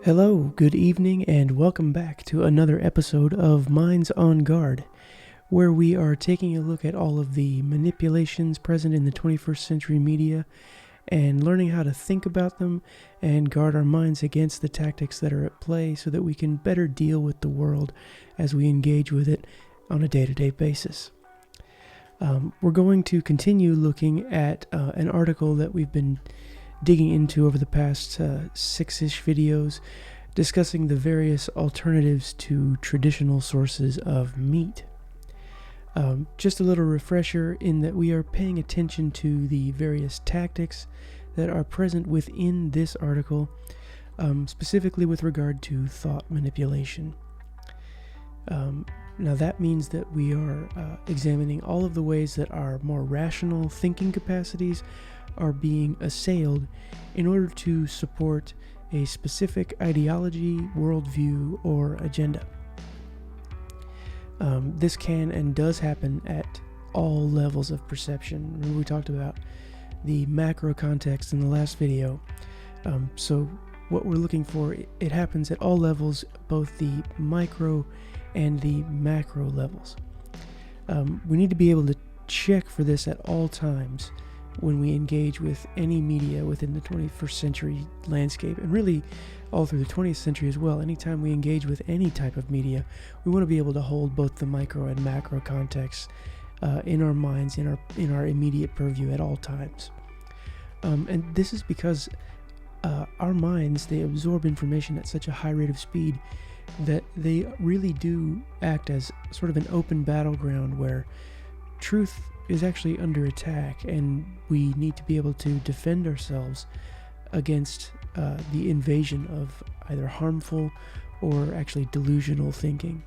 Hello, good evening, and welcome back to another episode of Minds on Guard, where we are taking a look at all of the manipulations present in the 21st century media and learning how to think about them and guard our minds against the tactics that are at play so that we can better deal with the world as we engage with it on a day-to-day basis. We're going to continue looking at an article that we've been digging into over the past 6-ish videos, discussing the various alternatives to traditional sources of meat. Just a little refresher in that we are paying attention to the various tactics that are present within this article, specifically with regard to thought manipulation. Now that means that we are examining all of the ways that our more rational thinking capacities are being assailed in order to support a specific ideology, worldview, or agenda. This can and does happen at all levels of perception. Remember we talked about the macro context in the last video. So what we're looking for, it happens at all levels, both the micro and the macro levels. We need to be able to check for this at all times when we engage with any media within the 21st century landscape, and really all through the 20th century as well. Anytime we engage with any type of media, we want to be able to hold both the micro and macro contexts in our minds, in our immediate purview at all times. And this is because our minds, they absorb information at such a high rate of speed that they really do act as sort of an open battleground where truth is actually under attack, and we need to be able to defend ourselves against the invasion of either harmful or actually delusional thinking.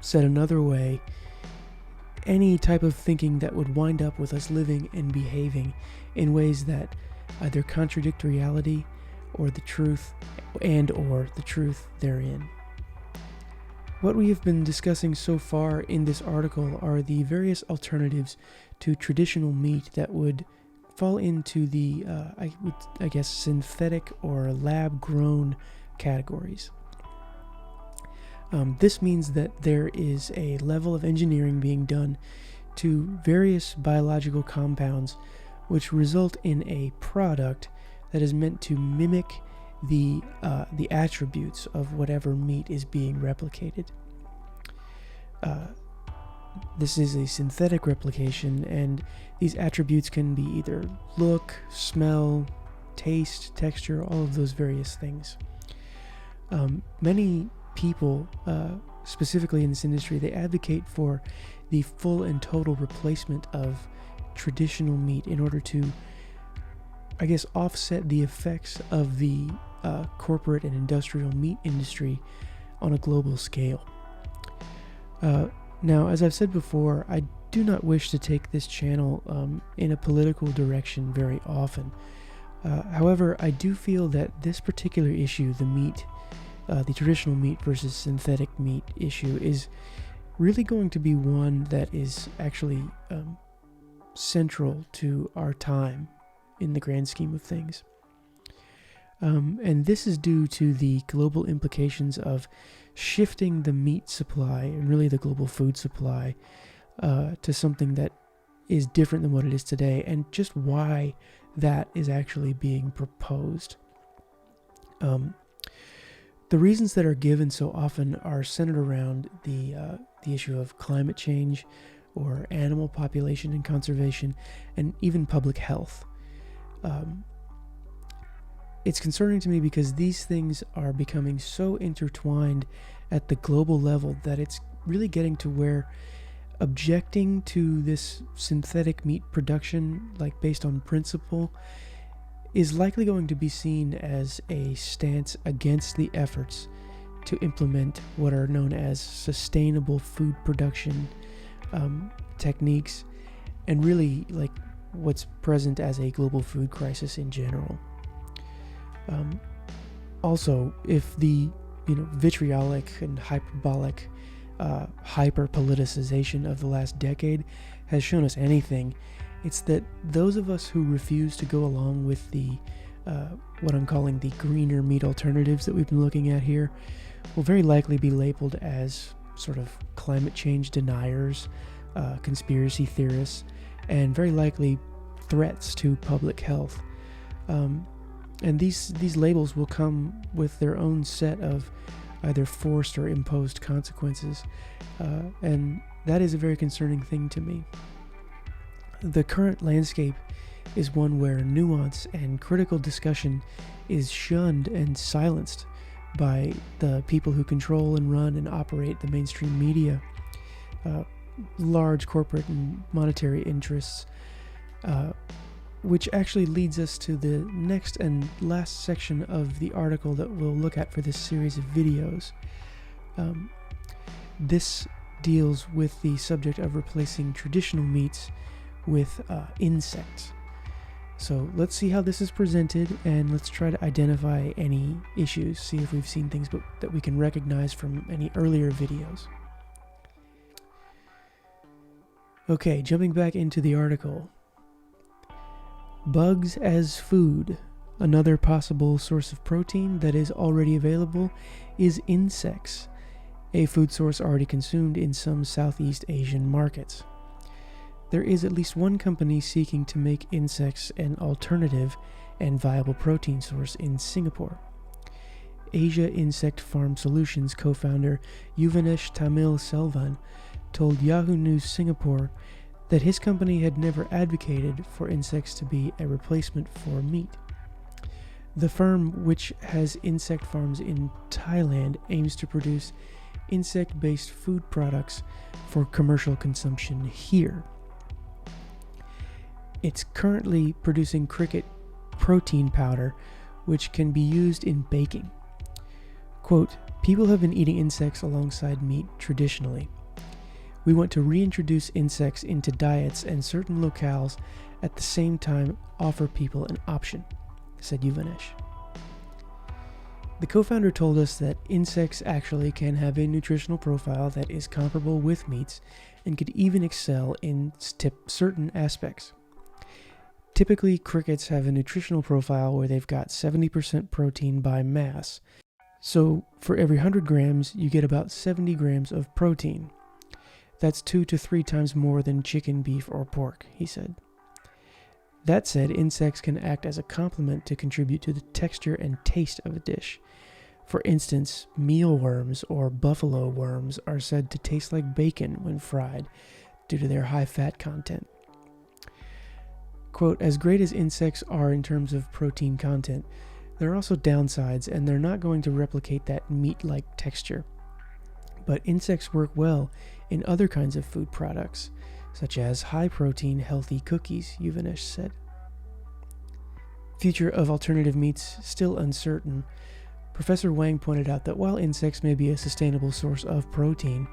Said another way, any type of thinking that would wind up with us living and behaving in ways that either contradict reality or the truth or the truth therein. What we have been discussing so far in this article are the various alternatives to traditional meat that would fall into the, I guess, synthetic or lab-grown categories. This means that there is a level of engineering being done to various biological compounds which result in a product that is meant to mimic the attributes of whatever meat is being replicated. This is a synthetic replication, and these attributes can be either look, smell, taste, texture, all of those various things. Many people, specifically in this industry, they advocate for the full and total replacement of traditional meat in order to, I guess, offset the effects of the corporate and industrial meat industry on a global scale. Now, as I've said before, I do not wish to take this channel in a political direction very often. However, I do feel that this particular issue, the traditional meat versus synthetic meat issue, is really going to be one that is actually central to our time in the grand scheme of things. And this is due to the global implications of shifting the meat supply and really the global food supply to something that is different than what it is today, and just why that is actually being proposed. The reasons that are given so often are centered around the issue of climate change or animal population and conservation, and even public health. It's concerning to me because these things are becoming so intertwined at the global level that it's really getting to where objecting to this synthetic meat production, like based on principle, is likely going to be seen as a stance against the efforts to implement what are known as sustainable food production techniques, and really like what's present as a global food crisis in general. Also, if the vitriolic and hyperbolic hyper-politicization of the last decade has shown us anything, it's that those of us who refuse to go along with the what I'm calling the greener meat alternatives that we've been looking at here will very likely be labeled as sort of climate change deniers, conspiracy theorists, and very likely threats to public health. And these labels will come with their own set of either forced or imposed consequences, and that is a very concerning thing to me. The current landscape is one where nuance and critical discussion is shunned and silenced by the people who control and run and operate the mainstream media, large corporate and monetary interests, which actually leads us to the next and last section of the article that we'll look at for this series of videos. This deals with the subject of replacing traditional meats with insects. So let's see how this is presented, and let's try to identify any issues, see if we've seen things that we can recognize from any earlier videos. Okay, jumping back into the article. Bugs as food. Another possible source of protein that is already available is insects, a food source already consumed in some Southeast Asian markets. There is at least one company seeking to make insects an alternative and viable protein source in Singapore. Asia Insect Farm Solutions co-founder Yuvanesh Tamil Selvan told Yahoo News Singapore that his company had never advocated for insects to be a replacement for meat. The firm, which has insect farms in Thailand, aims to produce insect-based food products for commercial consumption here. It's currently producing cricket protein powder, which can be used in baking. Quote, "People have been eating insects alongside meat traditionally. We want to reintroduce insects into diets and certain locales at the same time offer people an option," said Yuvanesh. The co-founder told us that insects actually can have a nutritional profile that is comparable with meats and could even excel in certain aspects. Typically, crickets have a nutritional profile where they've got 70% protein by mass. So for every 100 grams, you get about 70 grams of protein. That's 2 to 3 times more than chicken, beef, or pork, he said. That said, insects can act as a complement to contribute to the texture and taste of a dish. For instance, mealworms or buffalo worms are said to taste like bacon when fried due to their high fat content. Quote, "As great as insects are in terms of protein content, there are also downsides, and they're not going to replicate that meat-like texture. But insects work well in other kinds of food products, such as high-protein, healthy cookies," Yuvanesh said. Future of alternative meats still uncertain. Professor Wang pointed out that while insects may be a sustainable source of protein,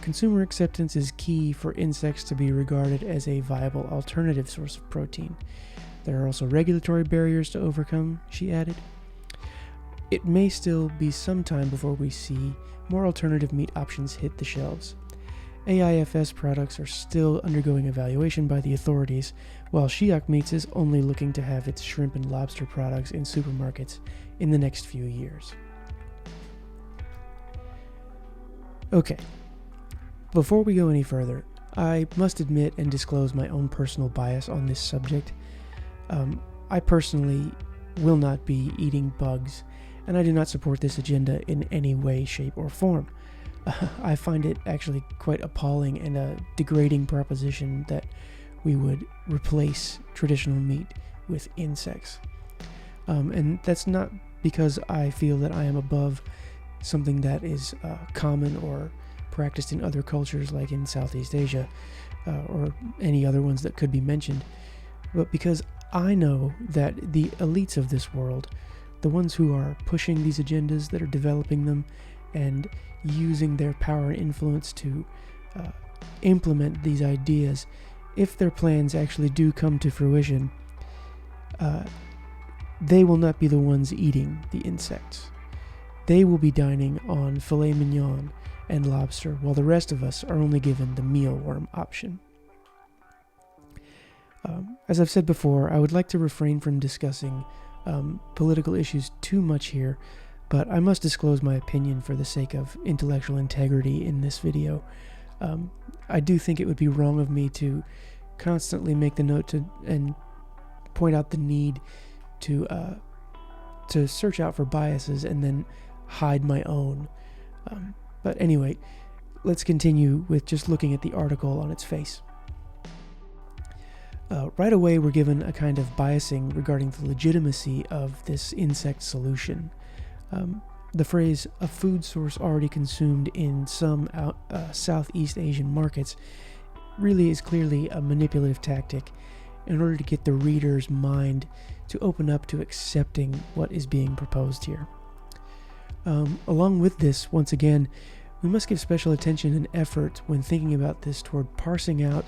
consumer acceptance is key for insects to be regarded as a viable alternative source of protein. There are also regulatory barriers to overcome, she added. It may still be some time before we see more alternative meat options hit the shelves. AIFS products are still undergoing evaluation by the authorities, while Shiok Meats is only looking to have its shrimp and lobster products in supermarkets in the next few years. Okay. Before we go any further, I must admit and disclose my own personal bias on this subject. I personally will not be eating bugs, and I do not support this agenda in any way, shape, or form. I find it actually quite appalling and a degrading proposition that we would replace traditional meat with insects. And that's not because I feel that I am above something that is common or practiced in other cultures like in Southeast Asia or any other ones that could be mentioned, but because I know that the elites of this world, the ones who are pushing these agendas, that are developing them and using their power and influence to implement these ideas, if their plans actually do come to fruition, they will not be the ones eating the insects. They will be dining on filet mignon and lobster, while the rest of us are only given the mealworm option. As I've said before, I would like to refrain from discussing political issues too much here, but I must disclose my opinion for the sake of intellectual integrity in this video. I do think it would be wrong of me to constantly make the note and point out the need to search out for biases and then hide my own. But anyway, let's continue with just looking at the article on its face. Right away, we're given a kind of biasing regarding the legitimacy of this insect solution. The phrase, a food source already consumed in some Southeast Asian markets, really is clearly a manipulative tactic in order to get the reader's mind to open up to accepting what is being proposed here. Along with this, once again, we must give special attention and effort when thinking about this toward parsing out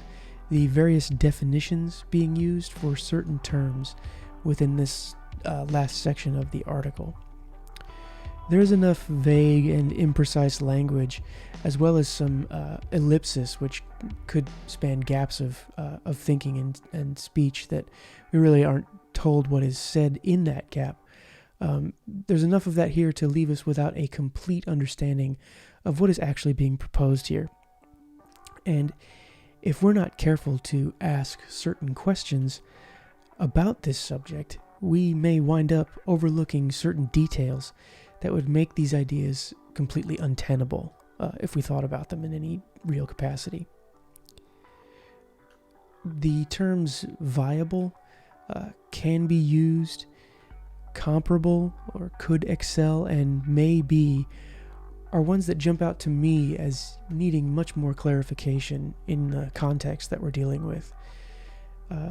the various definitions being used for certain terms within this last section of the article. There is enough vague and imprecise language, as well as some ellipsis, which could span gaps of thinking and speech, that we really aren't told what is said in that gap. There's enough of that here to leave us without a complete understanding of what is actually being proposed here. And if we're not careful to ask certain questions about this subject, we may wind up overlooking certain details that would make these ideas completely untenable if we thought about them in any real capacity. The terms viable, can be used, comparable, or could excel, and may be are ones that jump out to me as needing much more clarification in the context that we're dealing with.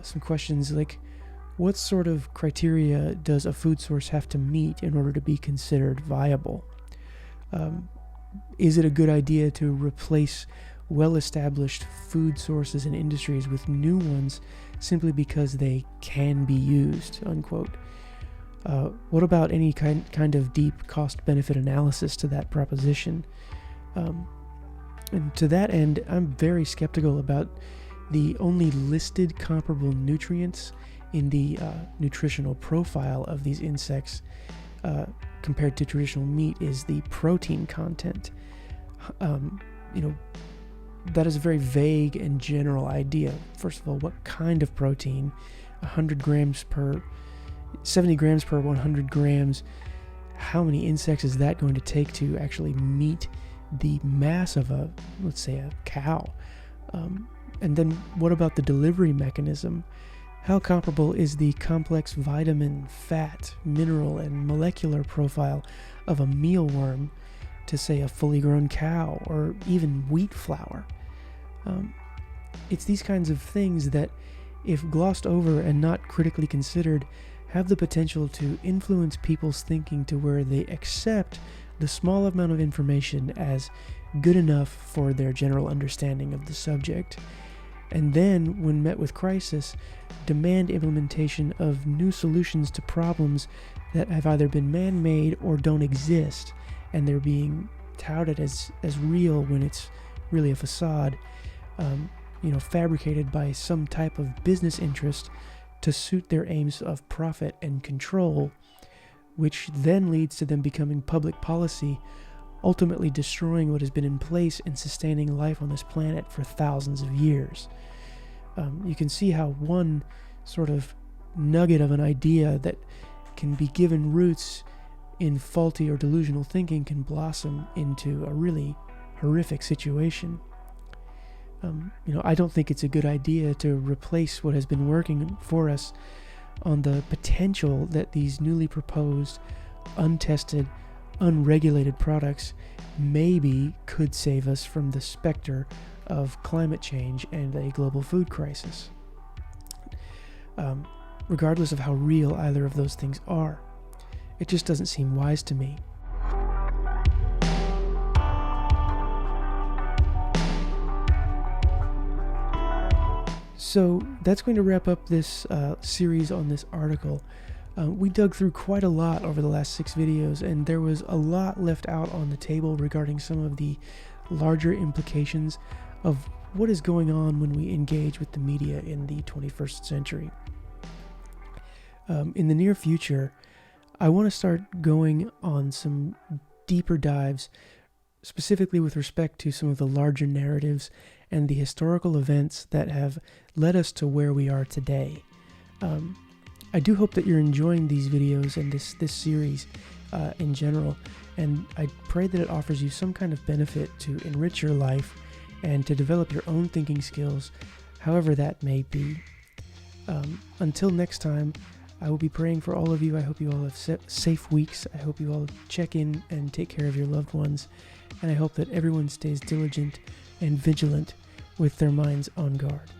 Some questions like, what sort of criteria does a food source have to meet in order to be considered viable? Is it a good idea to replace well-established food sources and industries with new ones simply because they can be used, unquote? What about any kind of deep cost-benefit analysis to that proposition? And to that end, I'm very skeptical about the only listed comparable nutrients in the nutritional profile of these insects compared to traditional meat is the protein content. That is a very vague and general idea. First of all, what kind of protein? 70 grams per 100 grams. How many insects is that going to take to actually meet the mass of let's say a cow? And then what about the delivery mechanism? How comparable is the complex vitamin, fat, mineral, and molecular profile of a mealworm to, say, a fully grown cow or even wheat flour? It's these kinds of things that, if glossed over and not critically considered, have the potential to influence people's thinking to where they accept the small amount of information as good enough for their general understanding of the subject, and then, when met with crisis, demand implementation of new solutions to problems that have either been man-made or don't exist, and they're being touted as real when it's really a facade, fabricated by some type of business interest to suit their aims of profit and control, which then leads to them becoming public policy, ultimately destroying what has been in place and sustaining life on this planet for thousands of years. You can see how one sort of nugget of an idea that can be given roots in faulty or delusional thinking can blossom into a really horrific situation. I don't think it's a good idea to replace what has been working for us on the potential that these newly proposed, untested, unregulated products maybe could save us from the specter of climate change and a global food crisis. Regardless of how real either of those things are, it just doesn't seem wise to me. So that's going to wrap up this series on this article. We dug through quite a lot over the last 6 videos, and there was a lot left out on the table regarding some of the larger implications of what is going on when we engage with the media in the 21st century. In the near future, I want to start going on some deeper dives, specifically with respect to some of the larger narratives and the historical events that have led us to where we are today. I do hope that you're enjoying these videos and this series in general, and I pray that it offers you some kind of benefit to enrich your life and to develop your own thinking skills, however that may be. Until next time, I will be praying for all of you. I hope you all have safe weeks. I hope you all check in and take care of your loved ones. And I hope that everyone stays diligent and vigilant with their minds on guard.